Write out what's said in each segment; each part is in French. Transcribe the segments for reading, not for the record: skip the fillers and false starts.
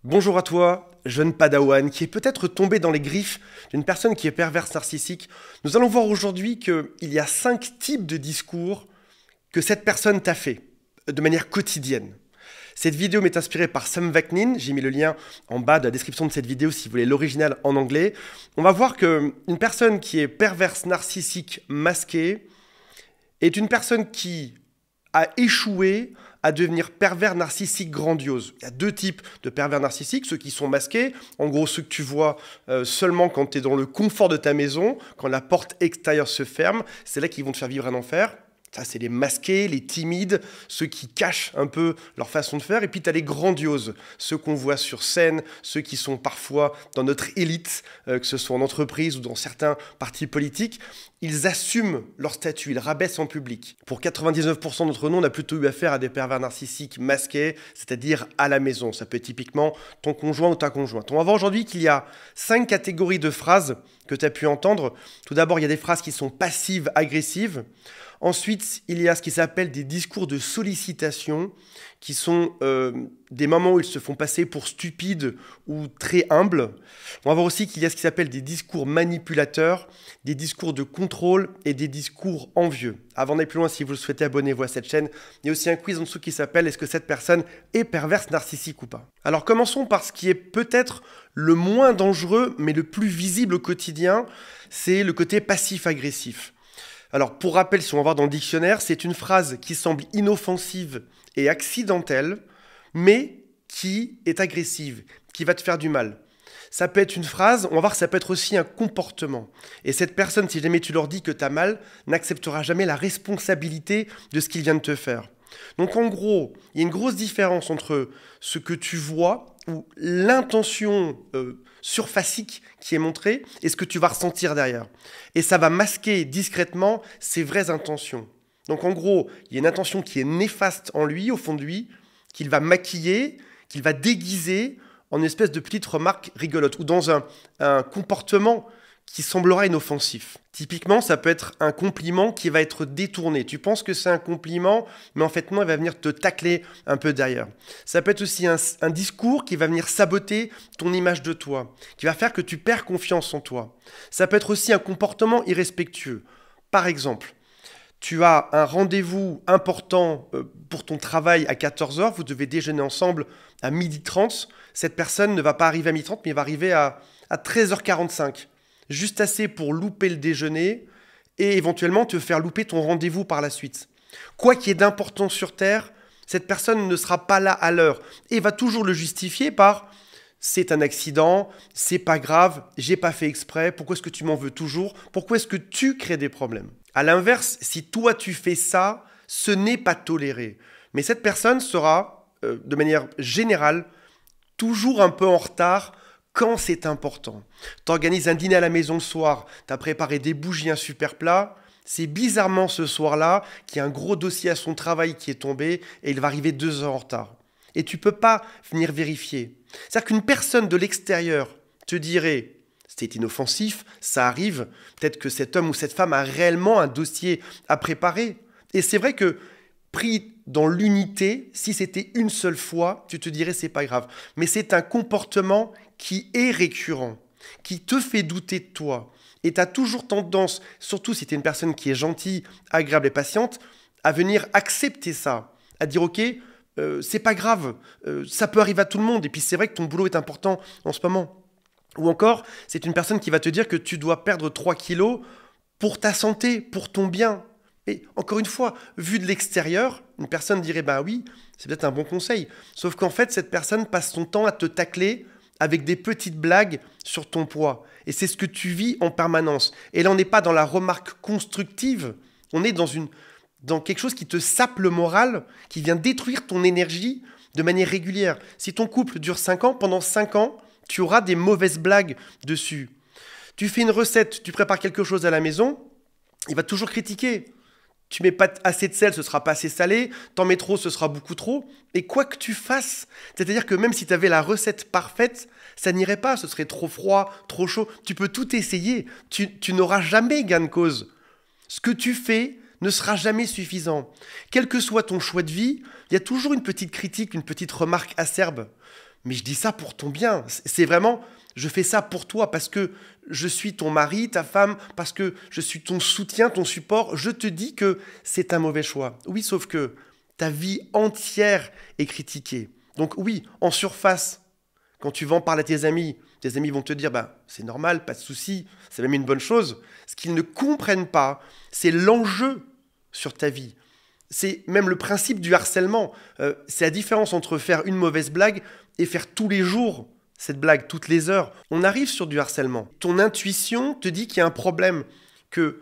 Bonjour à toi, jeune padawan qui est peut-être tombé dans les griffes d'une personne qui est perverse narcissique. Nous allons voir aujourd'hui qu'il y a 5 types de discours que cette personne t'a fait de manière quotidienne. Cette vidéo m'est inspirée par Sam Vaknin, j'ai mis le lien en bas de la description de cette vidéo si vous voulez l'original en anglais. On va voir qu'une personne qui est perverse narcissique masquée est une personne qui a échoué à devenir pervers narcissique grandiose. Il y a 2 types de pervers narcissiques, ceux qui sont masqués, en gros ceux que tu vois seulement quand tu es dans le confort de ta maison, quand la porte extérieure se ferme, c'est là qu'ils vont te faire vivre un enfer. Ça, c'est les masqués, les timides, ceux qui cachent un peu leur façon de faire. Et puis, tu as les grandioses, ceux qu'on voit sur scène, ceux qui sont parfois dans notre élite, que ce soit en entreprise ou dans certains partis politiques. Ils assument leur statut, ils rabaissent en public. Pour 99% d'entre nous, on a plutôt eu affaire à des pervers narcissiques masqués, c'est-à-dire à la maison. Ça peut être typiquement ton conjoint ou ta conjointe. On va voir aujourd'hui qu'il y a 5 catégories de phrases que tu as pu entendre. Tout d'abord, il y a des phrases qui sont passives, agressives. Ensuite, il y a ce qui s'appelle des discours de sollicitation, qui sont des moments où ils se font passer pour stupides ou très humbles. On va voir aussi qu'il y a ce qui s'appelle des discours manipulateurs, des discours de contrôle et des discours envieux. Avant d'aller plus loin, si vous le souhaitez, abonnez-vous à cette chaîne. Il y a aussi un quiz en dessous qui s'appelle « Est-ce que cette personne est perverse narcissique ou pas ?» Alors commençons par ce qui est peut-être le moins dangereux, mais le plus visible au quotidien, c'est le côté passif-agressif. Alors, pour rappel, si on va voir dans le dictionnaire, c'est une phrase qui semble inoffensive et accidentelle, mais qui est agressive, qui va te faire du mal. Ça peut être une phrase, on va voir que ça peut être aussi un comportement. Et cette personne, si jamais tu leur dis que tu as mal, n'acceptera jamais la responsabilité de ce qu'il vient de te faire. Donc en gros, il y a une grosse différence entre ce que tu vois, ou l'intention surfacique qui est montrée, et ce que tu vas ressentir derrière. Et ça va masquer discrètement ses vraies intentions. Donc en gros, il y a une intention qui est néfaste en lui, au fond de lui, qu'il va maquiller, qu'il va déguiser en une espèce de petite remarque rigolote, ou dans un comportement qui semblera inoffensif. Typiquement, ça peut être un compliment qui va être détourné. Tu penses que c'est un compliment, mais en fait non, il va venir te tacler un peu derrière. Ça peut être aussi un discours qui va venir saboter ton image de toi, qui va faire que tu perds confiance en toi. Ça peut être aussi un comportement irrespectueux. Par exemple, tu as un rendez-vous important pour ton travail à 14 h, vous devez déjeuner ensemble à 12h30. Cette personne ne va pas arriver à 12h30, mais va arriver à 13h45. Juste assez pour louper le déjeuner et éventuellement te faire louper ton rendez-vous par la suite. Quoi qu'il y ait d'important sur Terre, cette personne ne sera pas là à l'heure et va toujours le justifier par « c'est un accident, c'est pas grave, j'ai pas fait exprès, pourquoi est-ce que tu m'en veux toujours, pourquoi est-ce que tu crées des problèmes ?» À l'inverse, si toi tu fais ça, ce n'est pas toléré. Mais cette personne sera, de manière générale, toujours un peu en retard quand c'est important. Tu organises un dîner à la maison le soir, tu as préparé des bougies, un super plat. C'est bizarrement ce soir-là qu'il y a un gros dossier à son travail qui est tombé et il va arriver 2 heures en retard. Et tu ne peux pas venir vérifier. C'est-à-dire qu'une personne de l'extérieur te dirait « c'est inoffensif, ça arrive, peut-être que cet homme ou cette femme a réellement un dossier à préparer. » Et c'est vrai que pris dans l'unité, si c'était une seule fois, tu te dirais c'est pas grave. Mais c'est un comportement qui est récurrent, qui te fait douter de toi. Et tu as toujours tendance, surtout si tu es une personne qui est gentille, agréable et patiente, à venir accepter ça, à dire ok, c'est pas grave, ça peut arriver à tout le monde. Et puis c'est vrai que ton boulot est important en ce moment. Ou encore, c'est une personne qui va te dire que tu dois perdre 3 kilos pour ta santé, pour ton bien. Et encore une fois, vu de l'extérieur, une personne dirait « bah oui, c'est peut-être un bon conseil ». Sauf qu'en fait, cette personne passe son temps à te tacler avec des petites blagues sur ton poids. Et c'est ce que tu vis en permanence. Et là, on n'est pas dans la remarque constructive, on est dans quelque chose qui te sape le moral, qui vient détruire ton énergie de manière régulière. Si ton couple dure 5 ans, pendant 5 ans, tu auras des mauvaises blagues dessus. Tu fais une recette, tu prépares quelque chose à la maison, il va toujours critiquer. Tu mets pas assez de sel, ce sera pas assez salé. T'en mets trop, ce sera beaucoup trop. Et quoi que tu fasses, c'est-à-dire que même si tu avais la recette parfaite, ça n'irait pas. Ce serait trop froid, trop chaud. Tu peux tout essayer. Tu n'auras jamais gain de cause. Ce que tu fais ne sera jamais suffisant. Quel que soit ton choix de vie, il y a toujours une petite critique, une petite remarque acerbe. mais je dis ça pour ton bien. C'est vraiment, je fais ça pour toi parce que je suis ton mari, ta femme, parce que je suis ton soutien, ton support. Je te dis que c'est un mauvais choix. Oui, sauf que ta vie entière est critiquée. Donc oui, en surface, quand tu vas en parler à tes amis vont te dire bah, c'est normal, pas de souci, c'est même une bonne chose. Ce qu'ils ne comprennent pas, c'est l'enjeu sur ta vie. C'est même le principe du harcèlement. C'est la différence entre faire une mauvaise blague et faire tous les jours cette blague, toutes les heures. On arrive sur du harcèlement. Ton intuition te dit qu'il y a un problème, que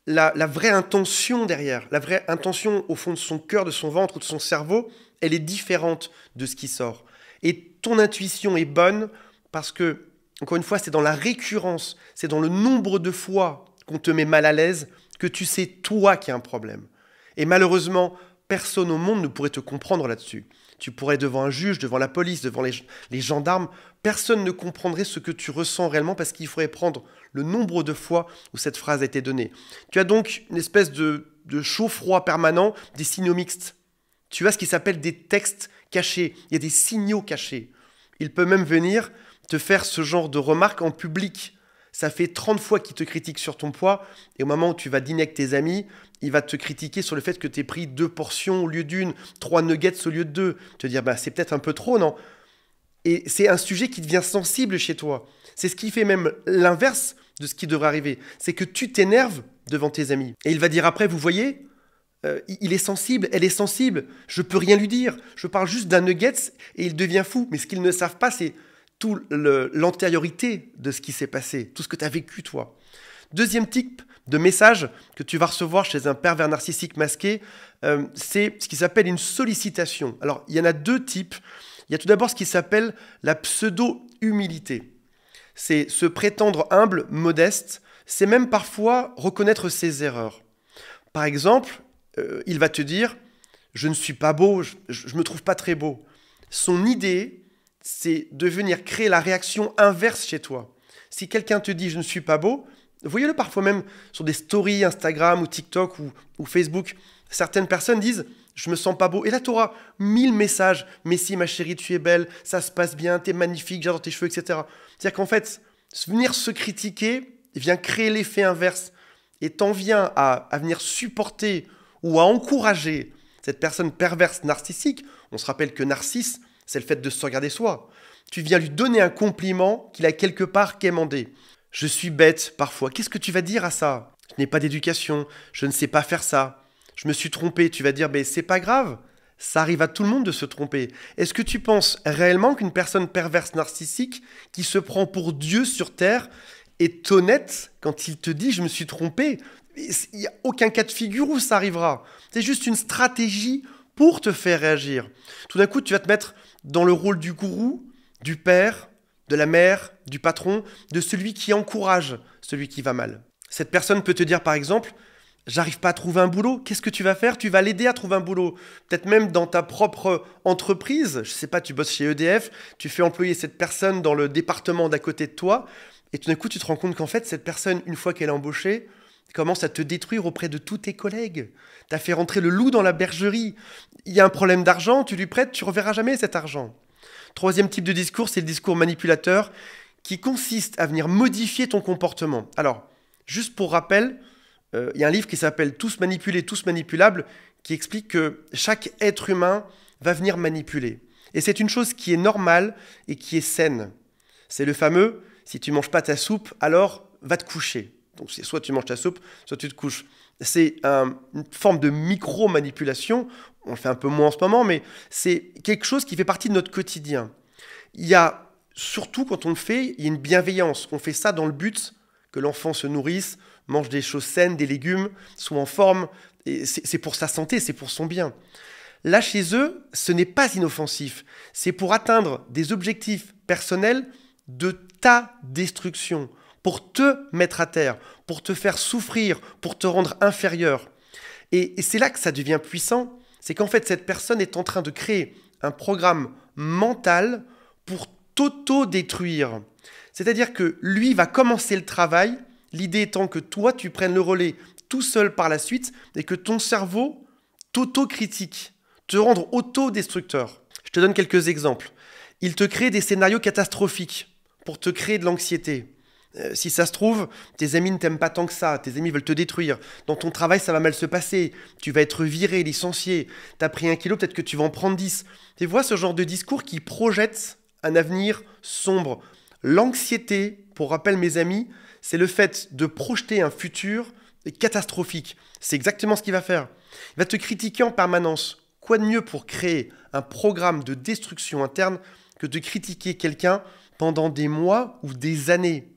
la vraie intention derrière, la vraie intention au fond de son cœur, de son ventre ou de son cerveau, elle est différente de ce qui sort. Et ton intuition est bonne parce que, encore une fois, c'est dans la récurrence, c'est dans le nombre de fois qu'on te met mal à l'aise que tu sais, toi, qu'il y a un problème. Et malheureusement, personne au monde ne pourrait te comprendre là-dessus. Tu pourrais devant un juge, devant la police, devant les gendarmes, personne ne comprendrait ce que tu ressens réellement parce qu'il faudrait prendre le nombre de fois où cette phrase a été donnée. Tu as donc une espèce de chaud-froid permanent, des signaux mixtes. Tu as ce qui s'appelle des textes cachés. Il y a des signaux cachés. Il peut même venir te faire ce genre de remarques en public. Ça fait 30 fois qu'il te critique sur ton poids, et au moment où tu vas dîner avec tes amis, il va te critiquer sur le fait que tu aies pris 2 portions au lieu d'une, 3 nuggets au lieu de 2. Te dire, bah, c'est peut-être un peu trop, non? Et c'est un sujet qui devient sensible chez toi. C'est ce qui fait même l'inverse de ce qui devrait arriver. C'est que tu t'énerves devant tes amis. Et il va dire après, vous voyez, il est sensible, elle est sensible, je peux rien lui dire. Je parle juste d'un nuggets et il devient fou. Mais ce qu'ils ne savent pas, c'est tout l'antériorité de ce qui s'est passé, tout ce que tu as vécu toi. Deuxième type de message que tu vas recevoir chez un pervers narcissique masqué, c'est ce qui s'appelle une sollicitation. Alors, il y en a 2 types. Il y a tout d'abord ce qui s'appelle la pseudo-humilité. C'est se prétendre humble, modeste. C'est même parfois reconnaître ses erreurs. Par exemple, il va te dire « je ne suis pas beau, je me trouve pas très beau ». Son idée, c'est de venir créer la réaction inverse chez toi. Si quelqu'un te dit « je ne suis pas beau », voyez-le parfois même sur des stories Instagram ou TikTok ou Facebook. Certaines personnes disent « je me sens pas beau ». Et là, tu auras 1000 messages. « Mais si, ma chérie, tu es belle, ça se passe bien, tu es magnifique, j'adore tes cheveux, etc. » C'est-à-dire qu'en fait, venir se critiquer vient créer l'effet inverse. Et t'en viens à venir supporter ou à encourager cette personne perverse narcissique. On se rappelle que narcisse, c'est le fait de se regarder soi. Tu viens lui donner un compliment qu'il a quelque part quémandé. Je suis bête parfois. Qu'est-ce que tu vas dire à ça? Je n'ai pas d'éducation, je ne sais pas faire ça. Je me suis trompé. Tu vas dire, mais c'est pas grave. Ça arrive à tout le monde de se tromper. Est-ce que tu penses réellement qu'une personne perverse narcissique qui se prend pour Dieu sur terre est honnête quand il te dit « je me suis trompé ». Il n'y a aucun cas de figure où ça arrivera. C'est juste une stratégie pour te faire réagir. Tout d'un coup, tu vas te mettre dans le rôle du gourou, du père, de la mère, du patron, de celui qui encourage celui qui va mal. Cette personne peut te dire par exemple « j'arrive pas à trouver un boulot ». Qu'est-ce que tu vas faire? Tu vas l'aider à trouver un boulot. Peut-être même dans ta propre entreprise. Je sais pas, tu bosses chez EDF, tu fais employer cette personne dans le département d'à côté de toi. Et tout d'un coup, tu te rends compte qu'en fait, cette personne, une fois qu'elle est embauchée, commence à te détruire auprès de tous tes collègues. Tu as fait rentrer le loup dans la bergerie. Il y a un problème d'argent, tu lui prêtes, tu ne reverras jamais cet argent. Troisième type de discours, c'est le discours manipulateur qui consiste à venir modifier ton comportement. Alors, juste pour rappel, il y a un livre qui s'appelle « Tous manipulés, tous manipulables » qui explique que chaque être humain va venir manipuler. Et c'est une chose qui est normale et qui est saine. C'est le fameux « si tu ne manges pas ta soupe, alors va te coucher ». Donc c'est soit tu manges ta soupe, soit tu te couches. C'est une forme de micro-manipulation. On le fait un peu moins en ce moment, mais c'est quelque chose qui fait partie de notre quotidien. Il y a, surtout quand on le fait, il y a une bienveillance. On fait ça dans le but que l'enfant se nourrisse, mange des choses saines, des légumes, soit en forme. Et c'est pour sa santé, c'est pour son bien. Là, chez eux, ce n'est pas inoffensif. C'est pour atteindre des objectifs personnels de ta destruction, pour te mettre à terre, pour te faire souffrir, pour te rendre inférieur. Et c'est là que ça devient puissant, c'est qu'en fait, cette personne est en train de créer un programme mental pour t'auto-détruire. C'est-à-dire que lui va commencer le travail, l'idée étant que toi, tu prennes le relais tout seul par la suite et que ton cerveau t'auto-critique, te rendre autodestructeur. Je te donne quelques exemples. Il te crée des scénarios catastrophiques pour te créer de l'anxiété. Si ça se trouve, tes amis ne t'aiment pas tant que ça, tes amis veulent te détruire. Dans ton travail, ça va mal se passer. Tu vas être viré, licencié. T'as pris 1 kilo, peut-être que tu vas en prendre 10. Tu vois ce genre de discours qui projette un avenir sombre. L'anxiété, pour rappel mes amis, c'est le fait de projeter un futur catastrophique. C'est exactement ce qu'il va faire. Il va te critiquer en permanence. Quoi de mieux pour créer un programme de destruction interne que de critiquer quelqu'un pendant des mois ou des années?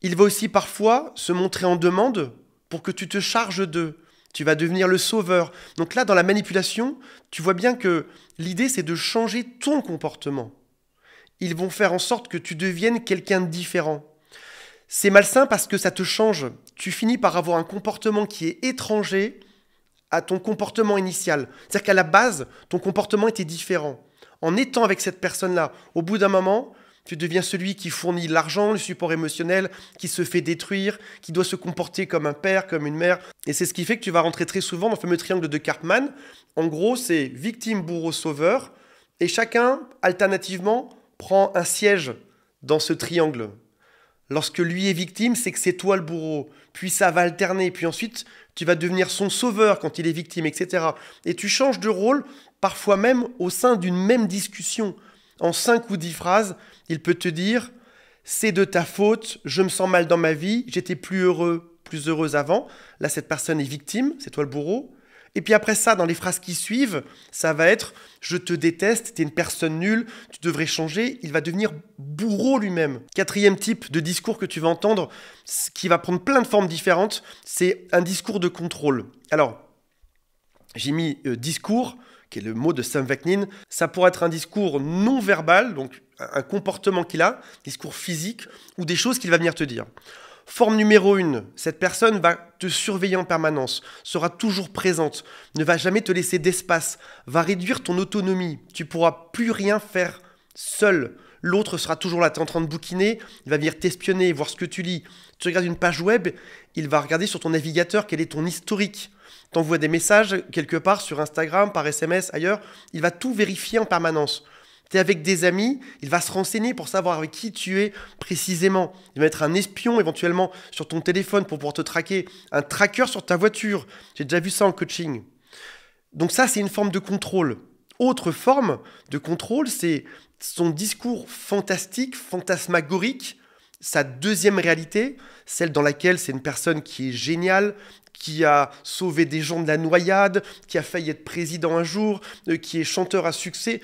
Il va aussi parfois se montrer en demande pour que tu te charges d'eux. Tu vas devenir le sauveur. Donc là, dans la manipulation, tu vois bien que l'idée, c'est de changer ton comportement. Ils vont faire en sorte que tu deviennes quelqu'un de différent. C'est malsain parce que ça te change. Tu finis par avoir un comportement qui est étranger à ton comportement initial. C'est-à-dire qu'à la base, ton comportement était différent. En étant avec cette personne-là, au bout d'un moment, tu deviens celui qui fournit l'argent, le support émotionnel, qui se fait détruire, qui doit se comporter comme un père, comme une mère. Et c'est ce qui fait que tu vas rentrer très souvent dans le fameux triangle de Karpman. En gros, c'est victime, bourreau, sauveur. Et chacun, alternativement, prend un siège dans ce triangle. Lorsque lui est victime, c'est que c'est toi le bourreau. Puis ça va alterner. Puis ensuite, tu vas devenir son sauveur quand il est victime, etc. Et tu changes de rôle, parfois même au sein d'une même discussion. En 5 ou 10 phrases, il peut te dire « c'est de ta faute, je me sens mal dans ma vie, j'étais plus heureux, plus heureuse avant ». Là, cette personne est victime, c'est toi le bourreau. Et puis après ça, dans les phrases qui suivent, ça va être « je te déteste, t'es une personne nulle, tu devrais changer ». Il va devenir bourreau lui-même. 4e type de discours que tu vas entendre, qui va prendre plein de formes différentes, c'est un discours de contrôle. Alors, j'ai mis discours, qui est le mot de Sam Vaknin. Ça pourrait être un discours non verbal, donc un comportement qu'il a, discours physique, ou des choses qu'il va venir te dire. Forme numéro 1, cette personne va te surveiller en permanence, sera toujours présente, ne va jamais te laisser d'espace, va réduire ton autonomie. Tu ne pourras plus rien faire seul. L'autre sera toujours là, tu es en train de bouquiner, il va venir t'espionner, voir ce que tu lis. Tu regardes une page web, il va regarder sur ton navigateur quel est ton historique. T'envoies des messages quelque part sur Instagram, par SMS, ailleurs, il va tout vérifier en permanence. Tu es avec des amis, il va se renseigner pour savoir avec qui tu es précisément. Il va mettre un espion éventuellement sur ton téléphone pour pouvoir te traquer, un tracker sur ta voiture. J'ai déjà vu ça en coaching. Donc ça, c'est une forme de contrôle. Autre forme de contrôle, c'est son discours fantastique, fantasmagorique, sa deuxième réalité, celle dans laquelle c'est une personne qui est géniale, qui a sauvé des gens de la noyade, qui a failli être président un jour, qui est chanteur à succès.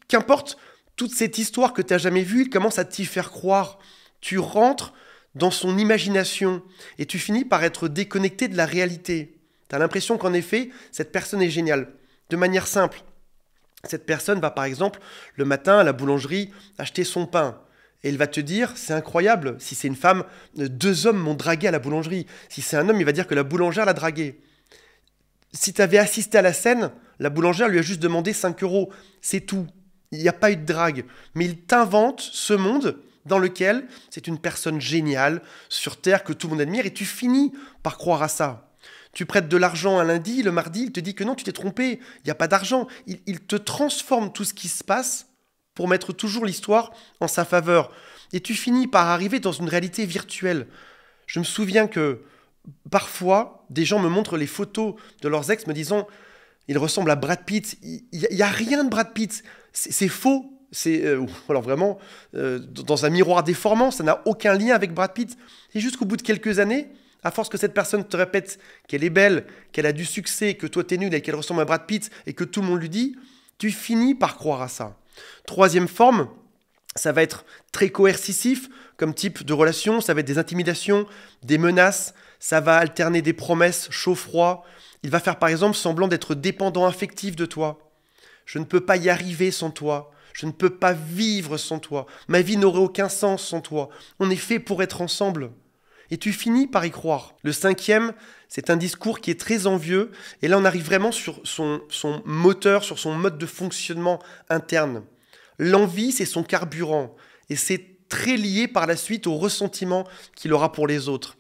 Qu'importe, toute cette histoire que tu n'as jamais vue, il commence à t'y faire croire. Tu rentres dans son imagination et tu finis par être déconnecté de la réalité. Tu as l'impression qu'en effet, cette personne est géniale. De manière simple, cette personne va par exemple le matin à la boulangerie acheter son pain. Et il va te dire, c'est incroyable, si c'est une femme, 2 hommes m'ont dragué à la boulangerie. Si c'est un homme, il va dire que la boulangère l'a dragué. Si tu avais assisté à la scène, la boulangère lui a juste demandé 5 €. C'est tout. Il n'y a pas eu de drague. Mais il t'invente ce monde dans lequel c'est une personne géniale, sur Terre, que tout le monde admire, et tu finis par croire à ça. Tu prêtes de l'argent un lundi, le mardi, il te dit que non, tu t'es trompé, il n'y a pas d'argent. Il te transforme tout ce qui se passe pour mettre toujours l'histoire en sa faveur. Et tu finis par arriver dans une réalité virtuelle. Je me souviens que parfois, des gens me montrent les photos de leurs ex me disant « il ressemble à Brad Pitt ». Il n'y a rien de Brad Pitt. C'est faux. Alors vraiment, dans un miroir déformant, ça n'a aucun lien avec Brad Pitt. Et jusqu'au bout de quelques années, à force que cette personne te répète qu'elle est belle, qu'elle a du succès, que toi t'es nul et qu'elle ressemble à Brad Pitt et que tout le monde lui dit, tu finis par croire à ça. 3e forme, ça va être très coercitif comme type de relation, ça va être des intimidations, des menaces, ça va alterner des promesses chaud-froid. Il va faire par exemple semblant d'être dépendant affectif de toi. Je ne peux pas y arriver sans toi. Je ne peux pas vivre sans toi. Ma vie n'aurait aucun sens sans toi. On est fait pour être ensemble. Et tu finis par y croire. Le 5e, c'est un discours qui est très envieux. Et là, on arrive vraiment sur son moteur, sur son mode de fonctionnement interne. L'envie, c'est son carburant. Et c'est très lié par la suite au ressentiment qu'il aura pour les autres.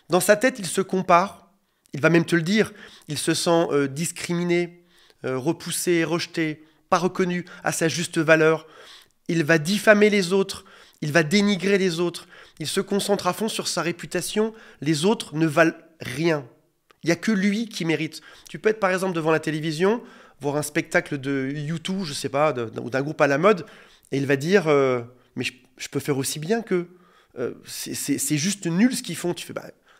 Dans sa tête, il se compare. Il va même te le dire. Il se sent discriminé, repoussé, rejeté, pas reconnu à sa juste valeur. il va diffamer les autres, il va dénigrer les autres, il se concentre à fond sur sa réputation, les autres ne valent rien. Il n'y a que lui qui mérite. Tu peux être par exemple devant la télévision, voir un spectacle de U2, je sais pas, ou d'un groupe à la mode, et il va dire mais je peux faire aussi bien qu'eux. C'est juste nul ce qu'ils font. Tu fais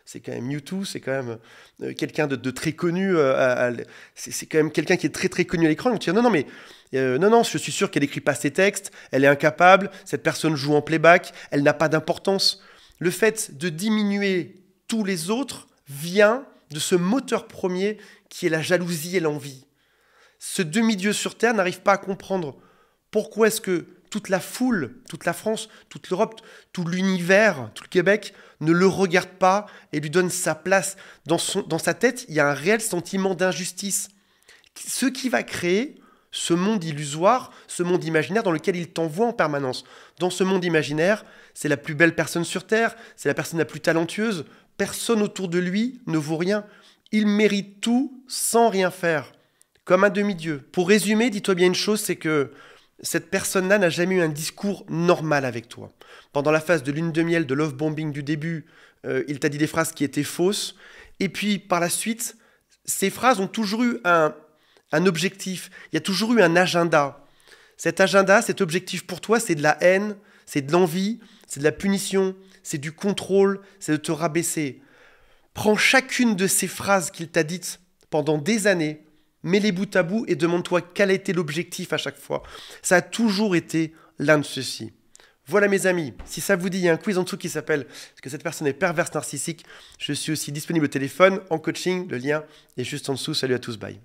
c'est quand même U2, c'est quand même quelqu'un de très connu. C'est quand même quelqu'un qui est très très connu à l'écran. Donc tu dis non, je suis sûr qu'elle n'écrit pas ses textes, elle est incapable, cette personne joue en playback, elle n'a pas d'importance. Le fait de diminuer tous les autres vient de ce moteur premier qui est la jalousie et l'envie. Ce demi-dieu sur Terre n'arrive pas à comprendre pourquoi est-ce que toute la foule, toute la France, toute l'Europe, tout l'univers, tout le Québec ne le regarde pas et lui donne sa place. Dans sa tête, il y a un réel sentiment d'injustice. Ce qui va créer ce monde illusoire, ce monde imaginaire dans lequel il t'envoie en permanence. Dans ce monde imaginaire, c'est la plus belle personne sur Terre, c'est la personne la plus talentueuse. Personne autour de lui ne vaut rien. Il mérite tout sans rien faire, comme un demi-dieu. Pour résumer, dis-toi bien une chose, c'est que cette personne-là n'a jamais eu un discours normal avec toi. Pendant la phase de lune de miel, de love bombing du début, il t'a dit des phrases qui étaient fausses. Et puis, par la suite, ces phrases ont toujours eu un objectif. Il y a toujours eu un agenda. Cet agenda, cet objectif pour toi, c'est de la haine, c'est de l'envie, c'est de la punition, c'est du contrôle, c'est de te rabaisser. Prends chacune de ces phrases qu'il t'a dites pendant des années, mets-les bout à bout et demande-toi quel a été l'objectif à chaque fois. Ça a toujours été l'un de ceux-ci. Voilà mes amis, si ça vous dit, il y a un quiz en dessous qui s'appelle « Est-ce que cette personne est perverse narcissique ?» Je suis aussi disponible au téléphone, en coaching, le lien est juste en dessous. Salut à tous, bye.